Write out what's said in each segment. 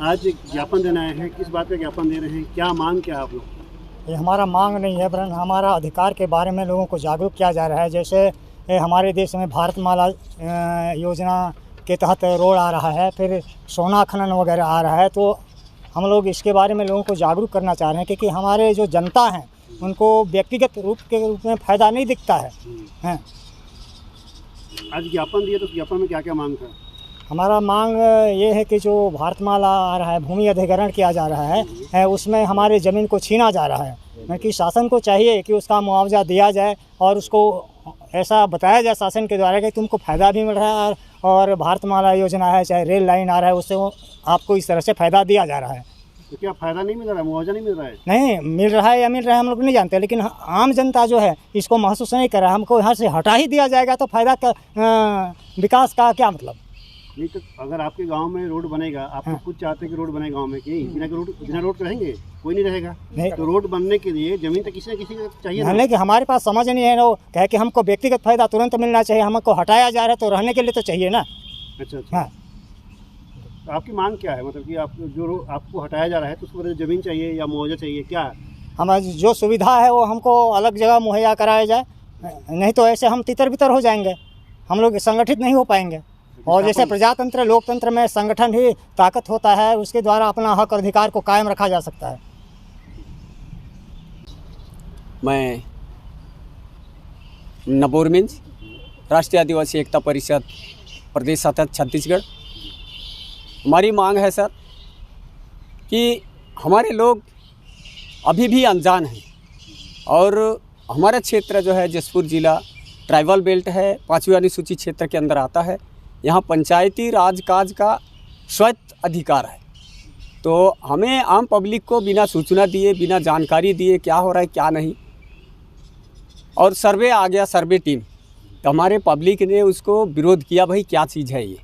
आज ज्ञापन देना आए हैं, किस बात का ज्ञापन दे रहे हैं, क्या मांग क्या है आप लोग? ये हमारा मांग नहीं है, वरन हमारा अधिकार के बारे में लोगों को जागरूक किया जा रहा है। जैसे हमारे देश में भारतमाला योजना के तहत रोड आ रहा है, फिर सोना खनन वगैरह आ रहा है, तो हम लोग इसके बारे में लोगों को जागरूक करना चाह रहे हैं, क्योंकि हमारे जो जनता हैं उनको व्यक्तिगत रूप में फ़ायदा नहीं दिखता है। आज ज्ञापन दिए तो ज्ञापन में क्या क्या मांग था? हमारा मांग ये है कि जो भारतमाला आ रहा है, भूमि अधिग्रहण किया जा रहा है, उसमें हमारे ज़मीन को छीना जा रहा है, कि शासन को चाहिए कि उसका मुआवजा दिया जाए और उसको ऐसा बताया जाए शासन के द्वारा कि तुमको फ़ायदा भी मिल रहा है और भारतमाला योजना है, चाहे रेल लाइन आ रहा है, उससे आपको इस तरह से फ़ायदा दिया जा रहा है। तो क्या फ़ायदा नहीं मिल रहा है, मुआवजा नहीं मिल रहा है? नहीं मिल रहा है या मिल रहा है हम लोग नहीं जानते, लेकिन आम जनता जो है इसको महसूस नहीं कर रहा है। हमको यहाँ से हटा ही दिया जाएगा तो फ़ायदा का विकास का क्या मतलब? नहीं तो अगर आपके गांव में रोड बनेगा, आप तो खुद चाहते हैं कि रोड बने गांव में, कि बिना रोड के रहेंगे? कोई नहीं रहेगा। नहीं। तो रोड बनने के लिए जमीन तो किसी न किसी को चाहिए ना। लेकिन हमारे पास समझ नहीं है, वो कहे कि हमको व्यक्तिगत फायदा तुरंत मिलना चाहिए, हमको हटाया जा रहा है तो रहने के लिए तो चाहिए ना। अच्छा। हाँ। तो आपकी मांग क्या है, मतलब कि आप जो आपको हटाया जा रहा है तो उसको बदले ज़मीन चाहिए या मुआवजा चाहिए, क्या है? हमारी जो सुविधा है वो हमको अलग जगह मुहैया कराया जाए, नहीं तो ऐसे हम तितर बितर हो जाएंगे, हम लोग संगठित नहीं हो पाएंगे। और जैसे प्रजातंत्र लोकतंत्र में संगठन ही ताकत होता है, उसके द्वारा अपना हक और अधिकार को कायम रखा जा सकता है। मैं नबोर मिंज, राष्ट्रीय आदिवासी एकता परिषद प्रदेश अध्यक्ष छत्तीसगढ़। हमारी मांग है सर कि हमारे लोग अभी भी अनजान हैं और हमारा क्षेत्र जो है जसपुर ज़िला ट्राइबल बेल्ट है, 5वीं अनुसूची क्षेत्र के अंदर आता है। यहाँ पंचायती राज काज का स्वयं अधिकार है, तो हमें आम पब्लिक को बिना सूचना दिए, बिना जानकारी दिए क्या हो रहा है क्या नहीं, और सर्वे आ गया, सर्वे टीम, तो हमारे पब्लिक ने उसको विरोध किया, भाई क्या चीज़ है ये,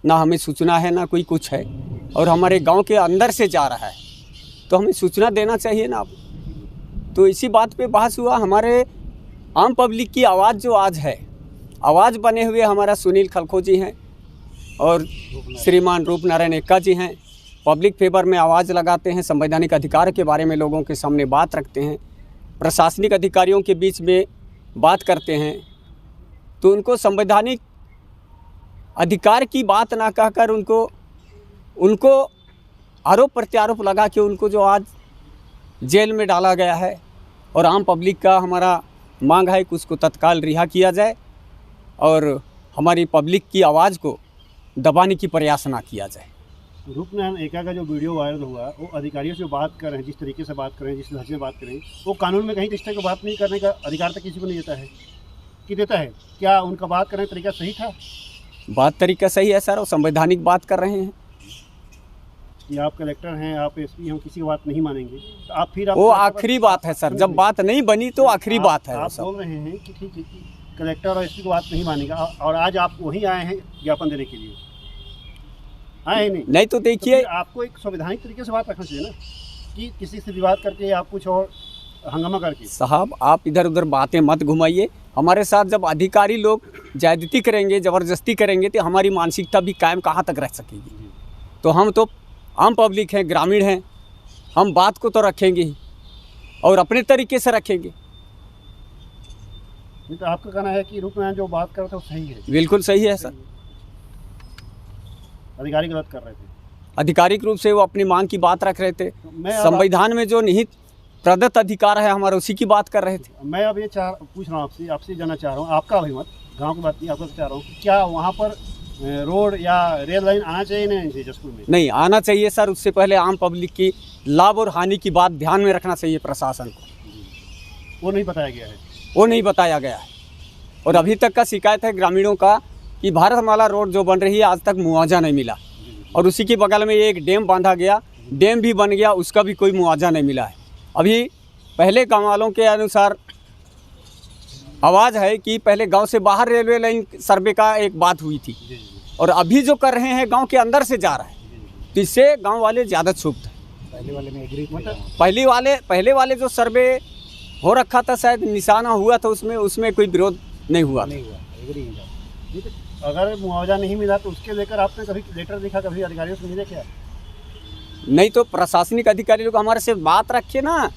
ना हमें सूचना है ना कोई कुछ है, और हमारे गांव के अंदर से जा रहा है तो हमें सूचना देना चाहिए ना। तो इसी बात पे बहस हुआ। हमारे आम पब्लिक की आवाज़ जो आज है, आवाज़ बने हुए हमारा सुनील खलखो जी हैं और श्रीमान रूप नारायण एक्का जी हैं। पब्लिक फेवर में आवाज़ लगाते हैं, संवैधानिक अधिकार के बारे में लोगों के सामने बात रखते हैं, प्रशासनिक अधिकारियों के बीच में बात करते हैं। तो उनको संवैधानिक अधिकार की बात ना कहकर उनको आरोप प्रत्यारोप लगा के उनको जो आज जेल में डाला गया है, और आम पब्लिक का हमारा मांग है कि उसको तत्काल रिहा किया जाए और हमारी पब्लिक की आवाज़ को दबाने की प्रयास ना किया जाए। रूपनारायण एक्का का जो वीडियो वायरल हुआ, वो अधिकारियों से बात कर रहे हैं, जिस तरीके से बात कर रहे हैं, जिस लहजे में बात कर रहे हैं, वो कानून में कहीं तो इस तरह की बात नहीं करने का अधिकार तक किसी को नहीं देता है कि देता है? क्या उनका बात करने का तरीका सही था? बात तरीका सही है सर, वो संवैधानिक बात कर रहे हैं कि आप कलेक्टर हैं, आप एसपी हैं, किसी की बात नहीं मानेंगे, तो आप फिर वो आखिरी बात है सर, जब बात नहीं बनी तो आखिरी बात है। आप बोल रहे हैं कि ठीक है कि कलेक्टर और एसपी की बात नहीं मानेगा, और आज आप वहीं आए हैं ज्ञापन देने के लिए, आए नहीं तो देखिए, तो आपको एक संवैधानिक तरीके से बात रखना चाहिए ना, कि किसी से विवाद करके आप कुछ और हंगामा करके। साहब आप इधर उधर बातें मत घुमाइए। हमारे साथ जब अधिकारी लोग ज्यादती करेंगे, ज़बरदस्ती करेंगे, तो हमारी मानसिकता भी कायम कहाँ तक रह सकेगी? तो हम तो आम पब्लिक हैं, ग्रामीण हैं, हम बात को तो रखेंगे ही और अपने तरीके से रखेंगे। नहीं तो आपका कहना है कि रूपनारायण जो बात कर रहे थे वो सही है? बिल्कुल सही है सर, अधिकारी गलत कर रहे थे। आधिकारिक रूप से वो अपनी मांग की बात रख रहे थे, संविधान में जो निहित प्रदत्त अधिकार है हमारा, उसी की बात कर रहे थे। मैं अब ये पूछ रहा हूँ आपसे जानना चाह रहा हूँ, आपका अभिमत, गांव की बात नहीं, आपका चाह रहा हूँ, क्या वहाँ पर रोड या रेल लाइन आना चाहिए नहीं चाहिए जसपुर में? नहीं आना चाहिए सर, उससे पहले आम पब्लिक की लाभ और हानि की बात ध्यान में रखना चाहिए प्रशासन को। वो नहीं बताया गया है? वो नहीं बताया गया है, और अभी तक का शिकायत है ग्रामीणों का कि भारतमाला रोड जो बन रही है आज तक मुआवजा नहीं मिला, और उसी के बगल में एक डैम बांधा गया, डैम भी बन गया, उसका भी कोई मुआवजा नहीं मिला है। अभी पहले गाँव वालों के अनुसार आवाज़ है कि पहले गांव से बाहर रेलवे लाइन सर्वे का एक बात हुई थी, और अभी जो कर रहे हैं गांव के अंदर से जा रहा है, तो इससे गांव वाले ज़्यादा क्षुब्ध हैं। पहले वाले में एग्री, पहले वाले जो सर्वे हो रखा था, शायद निशाना हुआ था, उसमें कोई विरोध नहीं हुआ। अगर मुआवजा नहीं मिला तो उसके लेकर आपने कभी लेटर लिखा, कभी अधिकारियों से मिले क्या? नहीं तो प्रशासनिक अधिकारी लोग हमारे से बात रखे ना,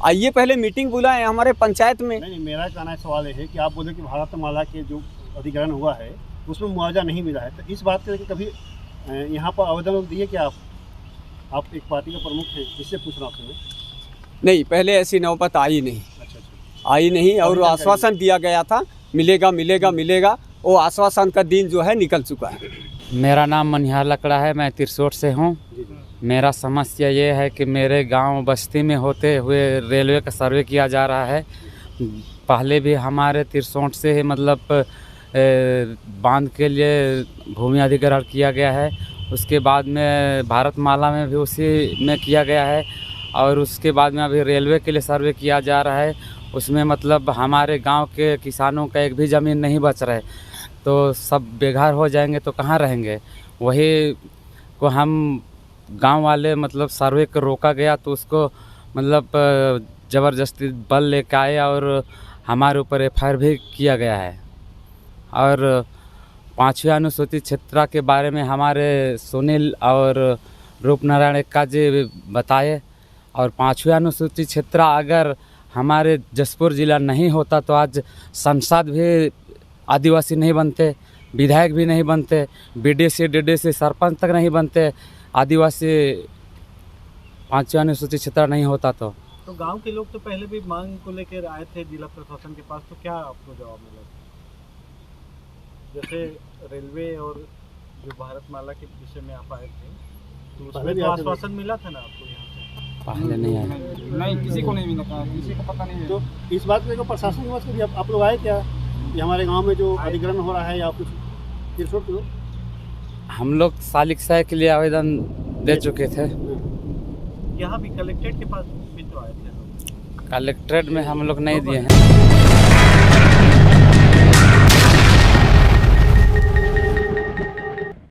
आइए पहले मीटिंग बुलाएं हमारे पंचायत में। नहीं, मेरा कहना सवाल ये है कि आप बोले कि भारतमाला के जो अधिग्रहण हुआ है उसमें मुआवजा नहीं मिला है, तो इस बात के लेकर कभी यहाँ पर आवेदन दिए क्या आप एक पार्टी के प्रमुख हैं, इससे पूछ रहा हूँ आपसे। नहीं, पहले ऐसी नौबत आई नहीं, अच्छा। आई नहीं, और आश्वासन दिया गया था मिलेगा मिलेगा मिलेगा, वो आश्वासन का दिन जो है निकल चुका है। मेरा नाम मनिहार लकड़ा है, मैं तिरसोट से हूँ। मेरा समस्या ये है कि मेरे गांव बस्ती में होते हुए रेलवे का सर्वे किया जा रहा है। पहले भी हमारे तिरसोट से ही मतलब बांध के लिए भूमि अधिग्रहण किया गया है, उसके बाद में भारतमाला में भी उसी में किया गया है, और उसके बाद में अभी रेलवे के लिए सर्वे किया जा रहा है। उसमें मतलब हमारे गांव के किसानों का एक भी ज़मीन नहीं बच रहा है, तो सब बेघर हो जाएंगे तो कहाँ रहेंगे। वही को हम गांव वाले मतलब सर्वे को रोका गया तो उसको मतलब ज़बरदस्ती बल लेकर आए और हमारे ऊपर FIR भी किया गया है। और 5वें अनुसूचित क्षेत्र के बारे में हमारे सुनील और रूपनारायण एक्का जी बताए, और 5वें अनुसूचित क्षेत्र अगर हमारे जसपुर ज़िला नहीं होता तो आज सांसद भी आदिवासी नहीं बनते, विधायक भी नहीं बनते, BDC DDC सरपंच तक नहीं बनते, आदिवासी 5वें अनुसूचित क्षेत्र नहीं होता तो गांव के लोग तो पहले भी मांग को लेकर आए थे जिला प्रशासन के पास, तो क्या आपको जवाब मिला? जैसे रेलवे और जो भारतमाला के विषय में आप आए थे तो उसमें तो आश्वासन मिला था ना आपको यहाँ से? पहले नहीं आया, नहीं, किसी को नहीं मिला था, किसी को पता नहीं है। तो इस बात को लेकर प्रशासन के पास कभी आप लोग आए क्या कि हमारे गांव में जो अधिग्रहण हो रहा है या कुछ तिरसोट के लोग? हम लोग सालिक साय के लिए आवेदन दे चुके थे। यहाँ भी कलेक्ट्रेट के पास भी तो आए थे लोग। कलेक्ट्रेट में हम लोग नहीं दिए हैं।